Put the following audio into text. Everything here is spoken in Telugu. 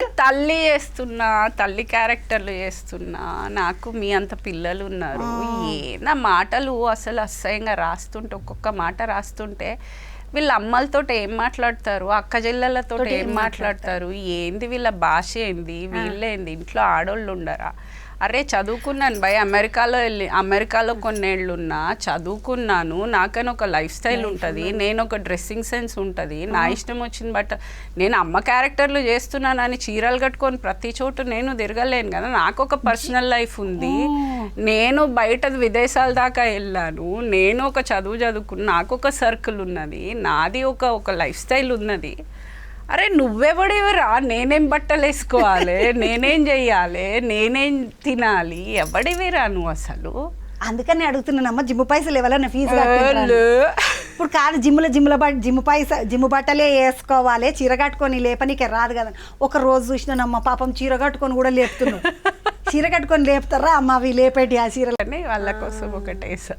తల్లి చేస్తున్నా, తల్లి క్యారెక్టర్లు చేస్తున్నా, నాకు మీ అంత పిల్లలు ఉన్నారు. నా మాటలు అసలు అసహ్యంగా రాస్తుంటే, ఒక్కొక్క మాట రాస్తుంటే వీళ్ళ అమ్మలతో ఏం మాట్లాడతారు, అక్క చెల్లెలతో ఏం మాట్లాడతారు, ఏంది వీళ్ళ భాష ఏంది, వీళ్ళేంది, ఇంట్లో ఆడోళ్ళు ఉండరా? అరే చదువుకున్నాను భయ్, అమెరికాలో కొన్నేళ్ళు ఉన్నా, చదువుకున్నాను, నాకని ఒక లైఫ్ స్టైల్ ఉంటుంది, నేను ఒక డ్రెస్సింగ్ సెన్స్ ఉంటుంది, నా ఇష్టం వచ్చింది. బట్ నేను అమ్మ క్యారెక్టర్లు చేస్తున్నానని చీరలు కట్టుకొని ప్రతి చోటు నేను తిరగలేను కదా, నాకు ఒక పర్సనల్ లైఫ్ ఉంది. నేను బయట విదేశాల దాకా వెళ్ళాను, నేను ఒక చదువుకున్నా, నాకు ఒక సర్కిల్ ఉన్నది, నాది ఒక లైఫ్ స్టైల్ ఉన్నది. అరే నువ్వెవడేవరా, నేనేం బట్టలు వేసుకోవాలి, నేనేం చెయ్యాలి, నేనేం తినాలి, ఎవడివిరా నువ్వు అసలు? అందుకని అడుగుతున్నానమ్మ, జిమ్ పైసలు ఎవరైనా ఫీజు ఇప్పుడు కాదు, జిమ్ బట్టలే వేసుకోవాలి, చీర కట్టుకొని లేపనీకే రాదు కదా. ఒక రోజు చూసినానమ్మ, పాపం చీర కట్టుకొని కూడా లేపుతున్నావు. చీర కట్టుకొని లేపుతారా అమ్మ? అవి లేపేటి ఆ చీరలు వాళ్ళ కోసం ఒకటేసా.